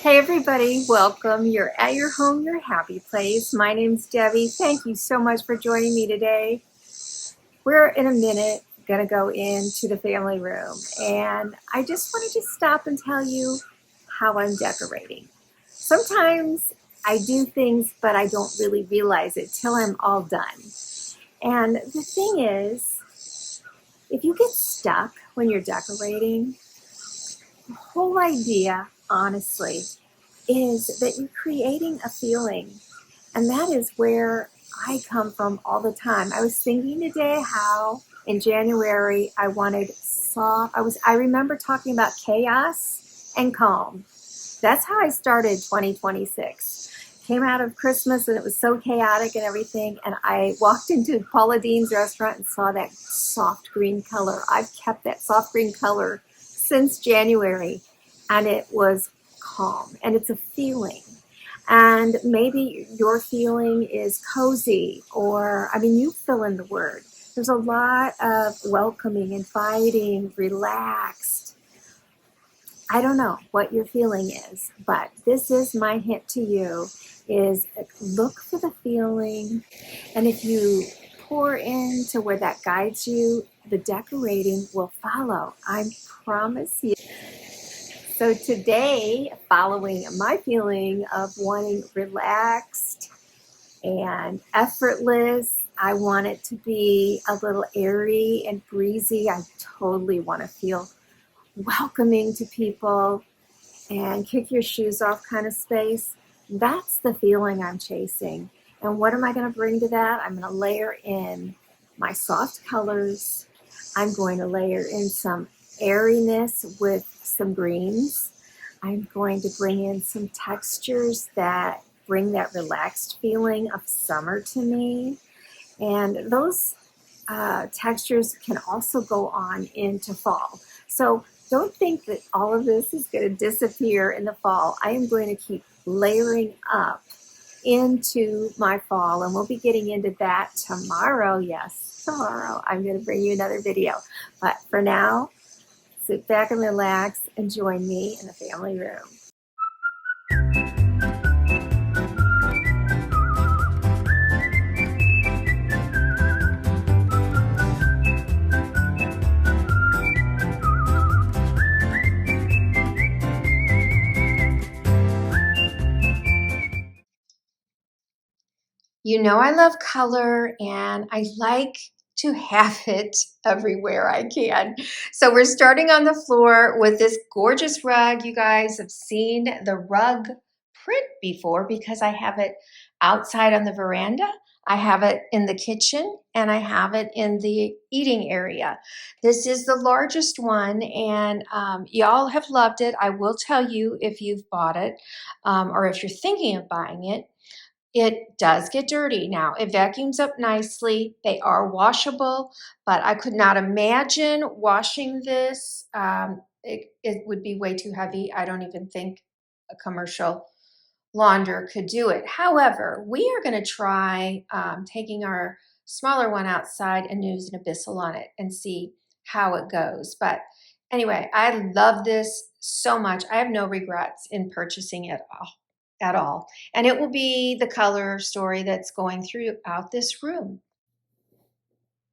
Hey everybody, welcome. You're at your home, your happy place. My name's Debbie. Thank you so much for joining me today. We're in a minute gonna go into the family room, and I just wanted to stop and tell you how I'm decorating. Sometimes I do things, but I don't really realize it till I'm all done. And the thing is, if you get stuck when you're decorating, the whole idea, honestly, is that you're creating a feeling. And that is where I come from all the time. I was thinking today how in January I wanted soft, I remember talking about chaos and calm. That's how I started 2026. Came out of Christmas and it was so chaotic and everything. And I walked into Paula Deen's restaurant and saw that soft green color. I've kept that soft green color since January, and it was calm, and it's a feeling. And maybe your feeling is cozy, or I mean, you fill in the word. There's a lot of welcoming, inviting, relaxed. I don't know what your feeling is, but this is my hint to you, is look for the feeling. And if you pour into where that guides you, the decorating will follow. I promise you. So today, following my feeling of wanting relaxed and effortless, I want it to be a little airy and breezy. I totally want to feel welcoming to people and kick your shoes off kind of space. That's the feeling I'm chasing. And what am I going to bring to that? I'm going to layer in my soft colors. I'm going to layer in some airiness with some greens. I'm going to bring in some textures that bring that relaxed feeling of summer to me. And those textures can also go on into fall. So don't think that all of this is going to disappear in the fall. I am going to keep layering up into my fall, and we'll be getting into that tomorrow. Yes, tomorrow I'm going to bring you another video. But for now, sit back and relax and join me in the family room. You know I love color, and I like to have it everywhere I can. So we're starting on the floor with this gorgeous rug. You guys have seen the rug print before because I have it outside on the veranda. I have it in the kitchen, and I have it in the eating area. This is the largest one, and y'all have loved it. I will tell you if you've bought it or if you're thinking of buying it. It does get dirty. Now, it vacuums up nicely. They are washable, but I could not imagine washing this. It would be way too heavy. I don't even think a commercial launder could do it. However, we are going to try taking our smaller one outside and using a Bissell on it and see how it goes. But anyway, I love this so much. I have no regrets in purchasing it at all. And it will be the color story that's going throughout this room.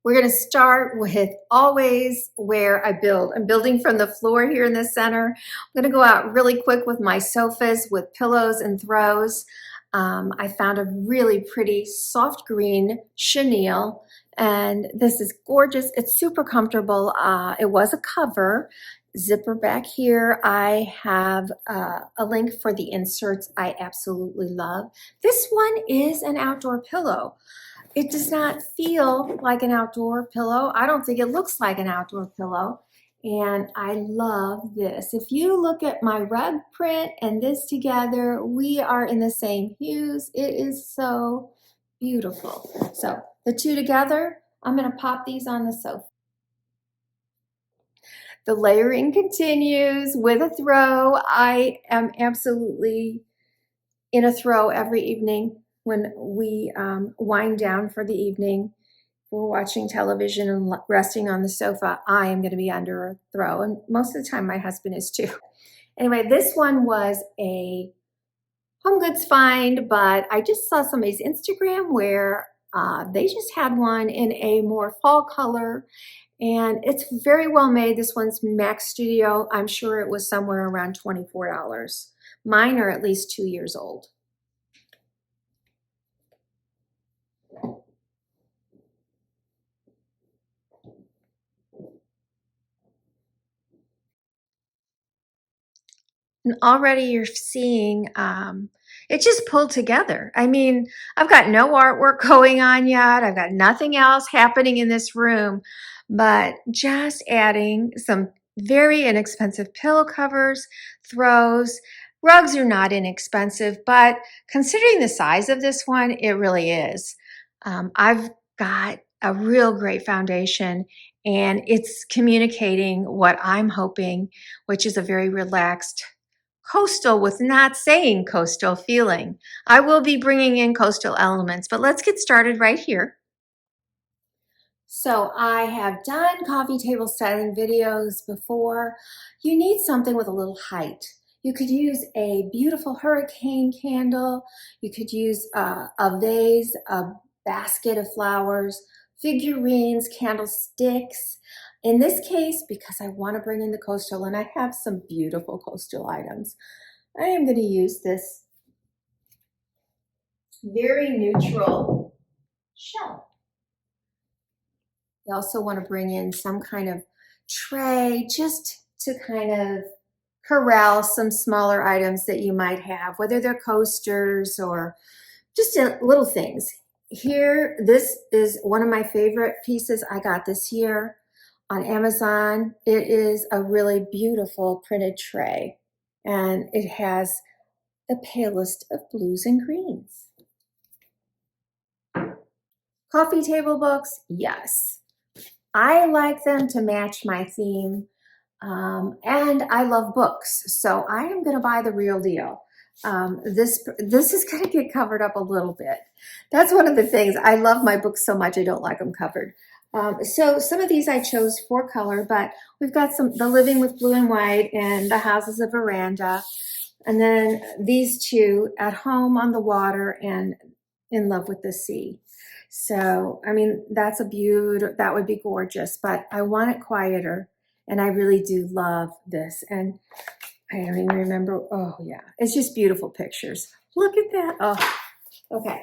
We're going to start with always where I build. I'm building from the floor here in the center. I'm going to go out really quick with my sofas with pillows and throws. I found a really pretty soft green chenille, and this is gorgeous. It's super comfortable. It was a cover. Zipper back here. I have a link for the inserts I absolutely love. This one is an outdoor pillow. It does not feel like an outdoor pillow. I don't think it looks like an outdoor pillow. And I love this. If you look at my rug print and this together, we are in the same hues. It is so beautiful. So the two together, I'm going to pop these on the sofa. The layering continues with a throw. I am absolutely in a throw every evening when we wind down for the evening. We're watching television and resting on the sofa. I am going to be under a throw, and most of the time my husband is too. Anyway, this one was a home goods find, but I just saw somebody's Instagram where they just had one in a more fall color, and it's very well made. This one's Mac Studio. I'm sure it was somewhere around $24. Mine are at least 2 years old. And already you're seeing it just pulled together. I mean, I've got no artwork going on yet. I've got nothing else happening in this room, but just adding some very inexpensive pillow covers, throws. Rugs are not inexpensive, but considering the size of this one, it really is. I've got a real great foundation, and it's communicating what I'm hoping, which is a very relaxed coastal with not saying coastal feeling. I will be bringing in coastal elements, but let's get started right here. So I have done coffee table styling videos before. You need something with a little height. You could use a beautiful hurricane candle. You could use a vase, a basket of flowers, figurines, candlesticks. In this case, because I want to bring in the coastal, and I have some beautiful coastal items, I am going to use this very neutral shell. You also want to bring in some kind of tray just to kind of corral some smaller items that you might have, whether they're coasters or just little things. Here, this is one of my favorite pieces. I got this year on Amazon. It is a really beautiful printed tray, and it has the palest of blues and greens. Coffee table books, yes. I like them to match my theme, and I love books, so I am going to buy the real deal. This is going to get covered up a little bit. That's one of the things. I love my books so much I don't like them covered. So some of these I chose for color, but we've got the Living with Blue and White and The House is a Veranda, and then these two, At Home on the Water and In Love with the Sea. So, I mean, that's a beauty. That would be gorgeous, but I want it quieter, and I really do love this. And I don't even remember. Oh, yeah. It's just beautiful pictures. Look at that. Oh, okay.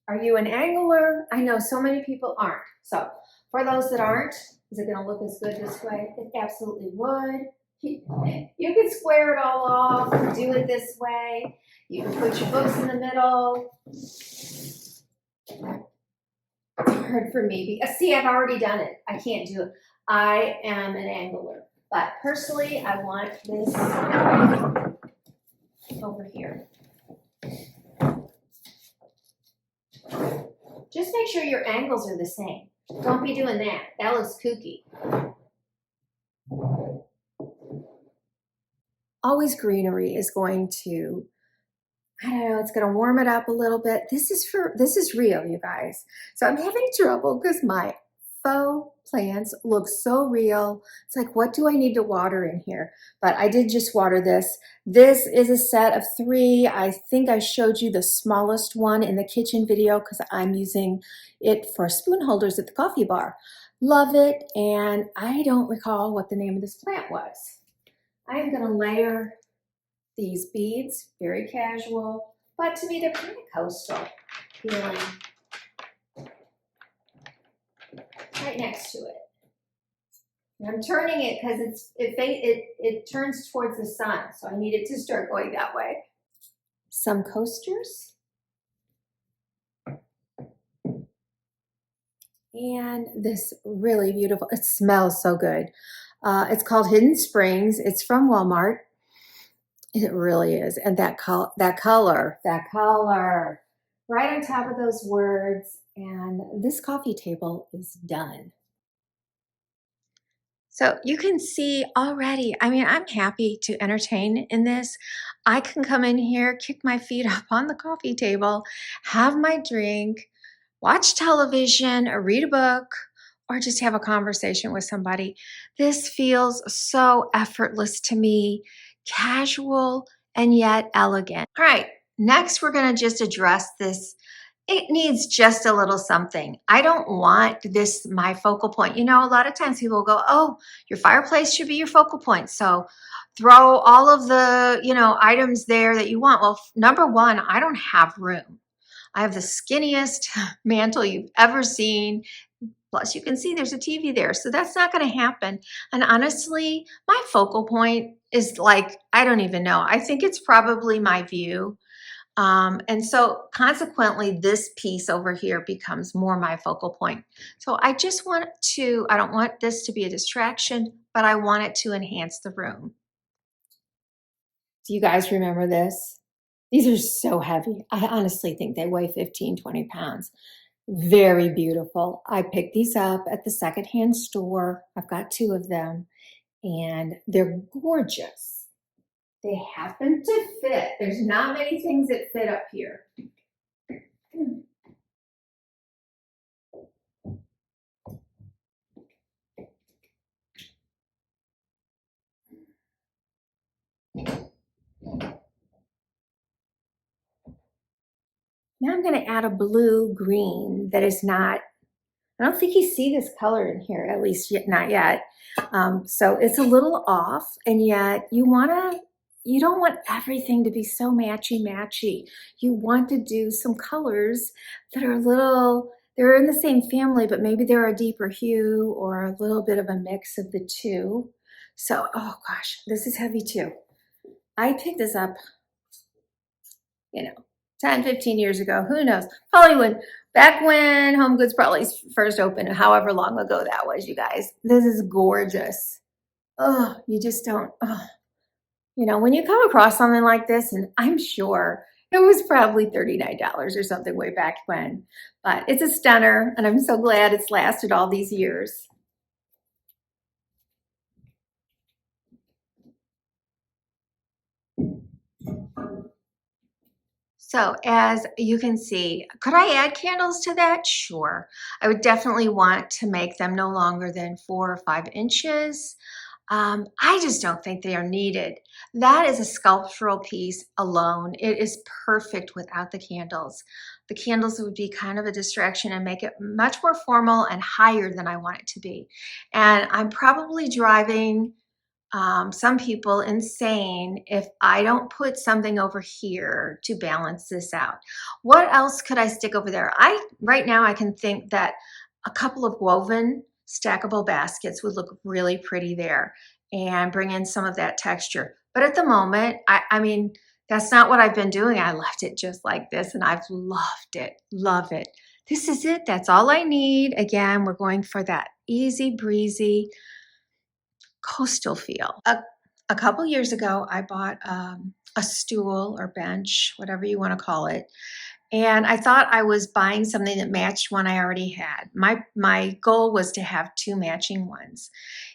Are you an angler? I know so many people aren't. So for those that aren't, is it going to look as good this way? It absolutely would. You can square it all off, do it this way. You can put your books in the middle. It's hard for me because, see, I've already done it. I can't do it. I am an angler, but personally, I want this over here. Just make sure your angles are the same. Don't be doing that. That looks kooky. Always Greenery is going to, I don't know, it's going to warm it up a little bit. This is real, you guys. So I'm having trouble because my faux plants look so real. It's like, what do I need to water in here? But I did just water this. This is a set of 3. I think I showed you the smallest one in the kitchen video because I'm using it for spoon holders at the coffee bar. Love it, and I don't recall what the name of this plant was. I'm going to layer these beads, very casual, but to me they're kind of coastal feeling, right next to it. And I'm turning it because it turns towards the sun, so I need it to start going that way. Some coasters. And this really beautiful, it smells so good. It's called Hidden Springs. It's from Walmart. It really is. And that color, right on top of those words. And this coffee table is done. So you can see already, I mean, I'm happy to entertain in this. I can come in here, kick my feet up on the coffee table, have my drink, watch television or read a book or just have a conversation with somebody. This feels so effortless to me, casual and yet elegant. All right, next we're going to just address this. It needs just a little something. I don't want this my focal point. You know, a lot of times people go, oh, your fireplace should be your focal point. So throw all of the, items there that you want. Well, number one, I don't have room. I have the skinniest mantle you've ever seen. Plus, you can see there's a TV there. So that's not going to happen. And honestly, my focal point is like, I don't even know. I think it's probably my view. And so consequently, this piece over here becomes more my focal point. So I don't want this to be a distraction, but I want it to enhance the room. Do you guys remember this? These are so heavy. I honestly think they weigh 15, 20 pounds. Very beautiful. I picked these up at the secondhand store. I've got 2 of them and they're gorgeous. They happen to fit. There's not many things that fit up here. Now I'm going to add a blue green that is not, I don't think you see this color in here, at least yet, not yet. So it's a little off, and yet you don't want everything to be so matchy-matchy. You want to do some colors that are they're in the same family, but maybe they're a deeper hue or a little bit of a mix of the two. So, oh gosh, this is heavy too. I picked this up, 10, 15 years ago, who knows? Probably back when Home Goods probably first opened, however long ago that was, you guys. This is gorgeous. Oh, you just don't, when you come across something like this, and I'm sure it was probably $39 or something way back when, but it's a stunner, and I'm so glad it's lasted all these years. So as you can see, could I add candles to that? Sure. I would definitely want to make them no longer than 4 or 5 inches. I just don't think they are needed. That is a sculptural piece alone. It is perfect without the candles. The candles would be kind of a distraction and make it much more formal and higher than I want it to be. And I'm probably driving some people insane if I don't put something over here to balance this out. What else could I stick over there? Right now I can think that a couple of woven stackable baskets would look really pretty there and bring in some of that texture. But at the moment, I mean, that's not what I've been doing. I left it just like this and I've loved it, love it. This is it, that's all I need. Again, we're going for that easy breezy, coastal feel. A couple years ago, I bought a stool or bench, whatever you want to call it, and I thought I was buying something that matched one I already had. My goal was to have 2 matching ones.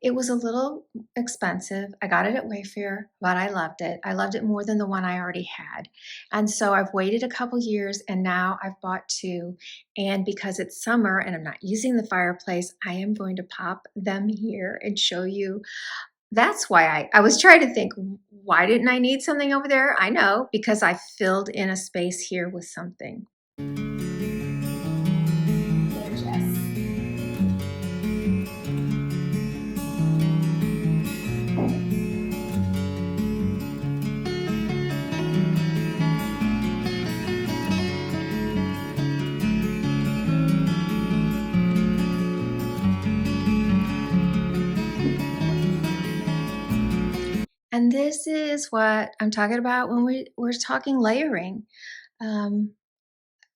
It was a little expensive. I got it at Wayfair, but I loved it. I loved it more than the one I already had. And so I've waited a couple years and now I've bought 2. And because it's summer and I'm not using the fireplace, I am going to pop them here and show you. That's why I was trying to think, why didn't I need something over there? I know, because I filled in a space here with something. And this is what I'm talking about when we're talking layering.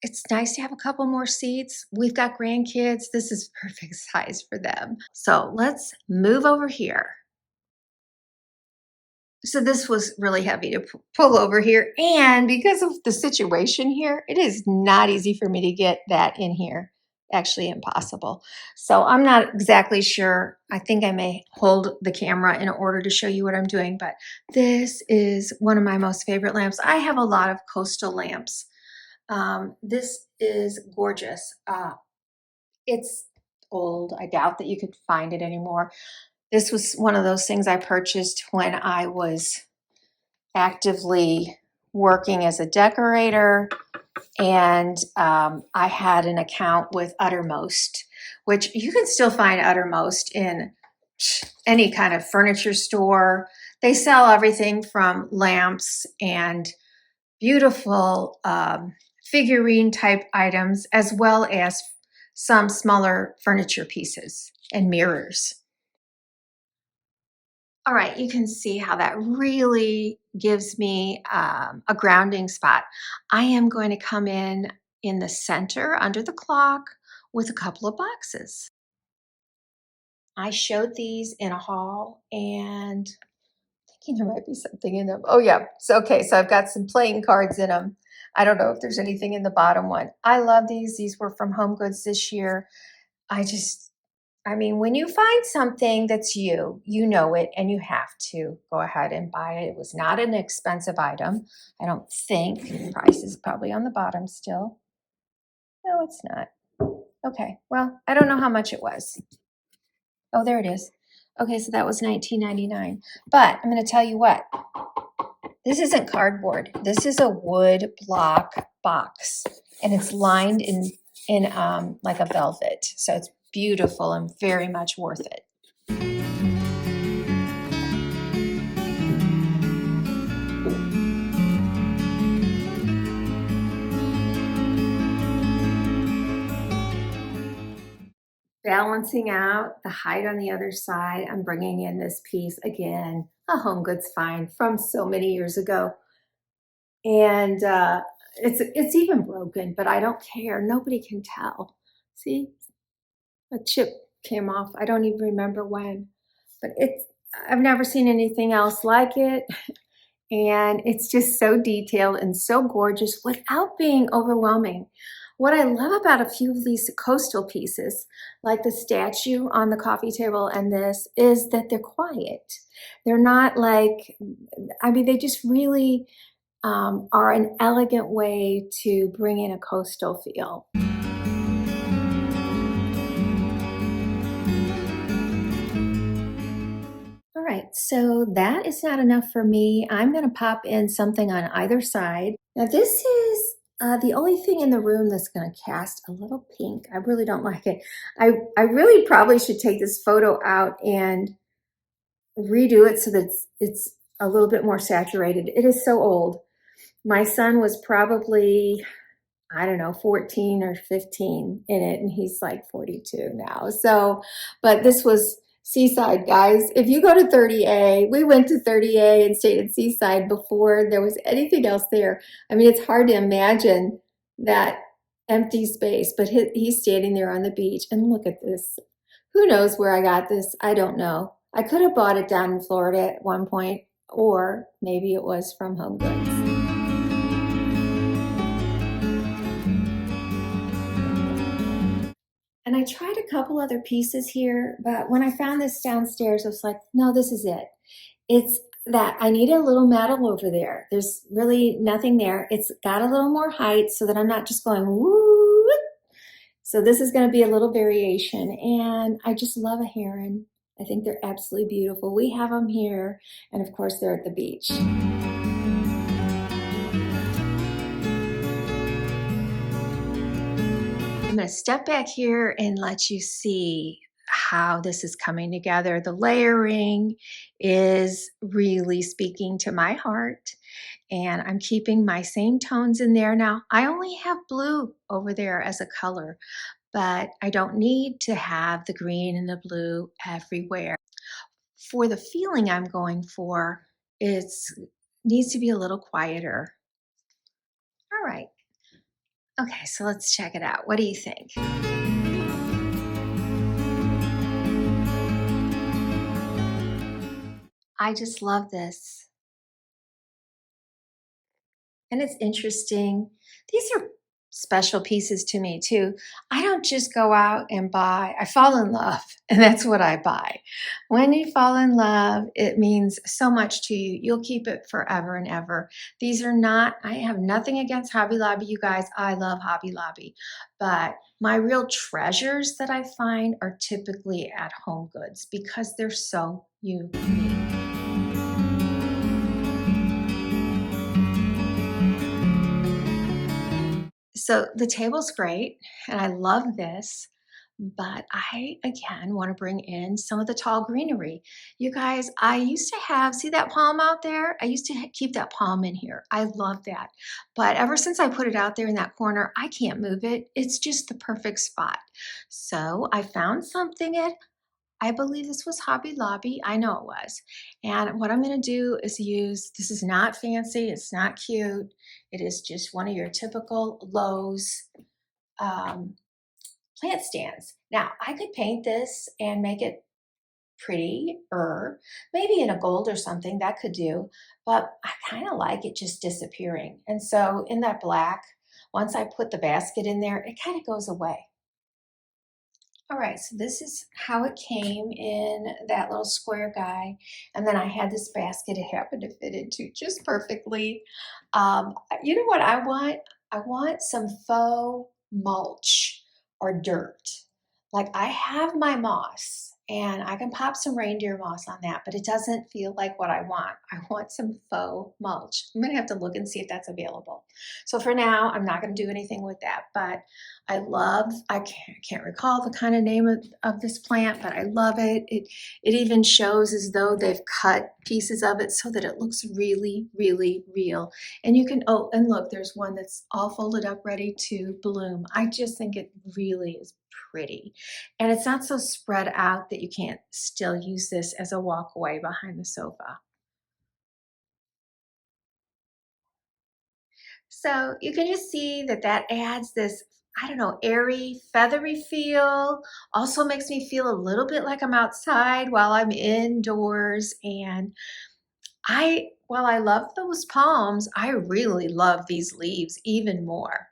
It's nice to have a couple more seats. We've got grandkids. This is perfect size for them. So let's move over here. So this was really heavy to pull over here. And because of the situation here, it is not easy for me to get that in here. Actually impossible. So I'm not exactly sure. I think I may hold the camera in order to show you what I'm doing, but this is one of my most favorite lamps. I have a lot of coastal lamps. This is gorgeous. It's old. I doubt that you could find it anymore. This was one of those things I purchased when I was actively working as a decorator, and I had an account with Uttermost, which you can still find Uttermost in any kind of furniture store. They sell everything from lamps and beautiful figurine type items, as well as some smaller furniture pieces and mirrors. All right, you can see how that really gives me a grounding spot. I am going to come in the center under the clock with a couple of boxes. I showed these in a haul, and thinking there might be something in them. Oh yeah, so okay, so I've got some playing cards in them. I don't know if there's anything in the bottom one. I love these. These were from Home Goods this year. I mean, when you find something that's you know it, and you have to go ahead and buy it. It was not an expensive item. I don't think. The price is probably on the bottom still. No, it's not. Okay, well, I don't know how much it was. Oh, there it is. Okay, so that was $19.99. But I'm going to tell you what. This isn't cardboard. This is a wood block box, and it's lined in like a velvet. So it's beautiful and very much worth it. Balancing out the height on the other side, I'm bringing in this piece again, a Home Goods find from so many years ago. And it's even broken, but I don't care. Nobody can tell. See, a chip came off. I don't even remember when, but I've never seen anything else like it. And it's just so detailed and so gorgeous without being overwhelming. What I love about a few of these coastal pieces, like the statue on the coffee table and this, is that they're quiet. They're not like, I mean, they just really are an elegant way to bring in a coastal feel. All right, so that is not enough for me. I'm going to pop in something on either side. Now this is the only thing in the room that's going to cast a little pink. I really don't like it. I really probably should take this photo out and redo it so that it's a little bit more saturated. It is so old. My son was probably, I don't know, 14 or 15 in it, and he's like 42 now. So, but this was Seaside, guys. If you go to 30A, we went to 30A and stayed at Seaside before there was anything else there. I mean, it's hard to imagine that empty space, but he's standing there on the beach, and look at this. Who knows where I got this? I don't know. I could have bought it down in Florida at one point, or maybe it was from Home Goods. And I tried a couple other pieces here, but when I found this downstairs, I was like, no, this is it. It's that I need a little metal over there. There's really nothing there. It's got a little more height so that I'm not just going, woo. So this is going to be a little variation. And I just love a heron. I think they're absolutely beautiful. We have them here. And of course, they're at the beach. I'm going to step back here and let you see how this is coming together. The layering is really speaking to my heart, and I'm keeping my same tones in there. Now, I only have blue over there as a color, but I don't need to have the green and the blue everywhere. For the feeling I'm going for, it needs to be a little quieter. All right. Okay, so let's check it out. What do you think? I just love this. And it's interesting. These are special pieces to me too. I don't just go out and buy, I fall in love, and that's what I buy. When you fall in love, it means so much to you. You'll keep it forever and ever. These are not, I have nothing against Hobby Lobby, you guys. I love Hobby Lobby. But my real treasures that I find are typically at Home Goods because they're so unique. So the table's great, and I love this, but I again want to bring in some of the tall greenery. You guys, I used to have, see that palm out there? I used to keep that palm in here. I love that. But ever since I put it out there in that corner, I can't move it. It's just the perfect spot. So I found something at, I believe this was Hobby Lobby. I know it was. And what I'm going to do is use, this is not fancy. It's not cute. It is just one of your typical Lowe's um, plant stands. Now, I could paint this and make it pretty, or maybe in a gold or something, that could do, but I kind of like it just disappearing. And so in that black, once I put the basket in there, it kind of goes away. All right, so this is how it came in that little square guy. And then I had this basket it happened to fit into just perfectly. You know what I want? I want some faux mulch or dirt. Like I have my moss and I can pop some reindeer moss on that, but it doesn't feel like what I want. I want some faux mulch. I'm gonna have to look and see if that's available. So for now, I'm not gonna do anything with that, but I love, I can't recall the kind of name of this plant, but I love it. It even shows as though they've cut pieces of it so that it looks really, really real. And you can, oh, and look, there's one that's all folded up, ready to bloom. I just think it really is pretty. And it's not so spread out that you can't still use this as a walkway behind the sofa. So you can just see that that adds this, I don't know, airy, feathery feel. Also makes me feel a little bit like I'm outside while I'm indoors. And while I love those palms, I really love these leaves even more.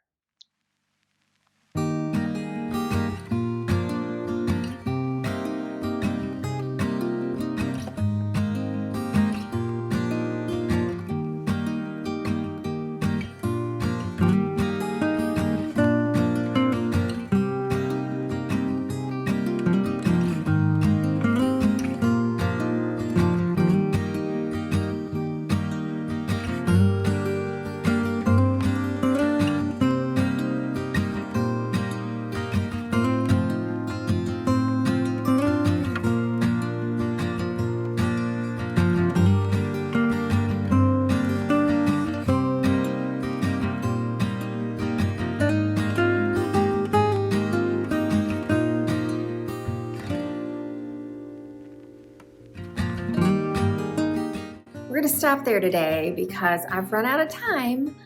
We're going to stop there today because I've run out of time,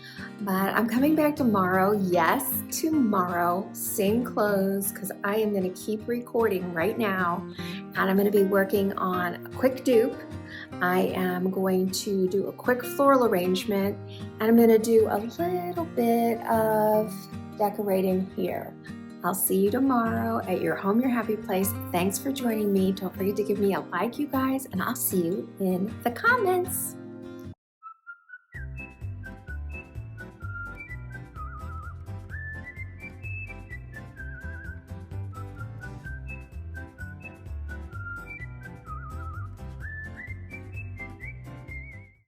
but I'm coming back tomorrow. Yes, tomorrow, same clothes, because I am going to keep recording right now, and I'm going to be working on a quick dupe. I am going to do a quick floral arrangement, and I'm going to do a little bit of decorating here. I'll see you tomorrow at your home, your happy place. Thanks for joining me. Don't forget to give me a like, you guys, and I'll see you in the comments.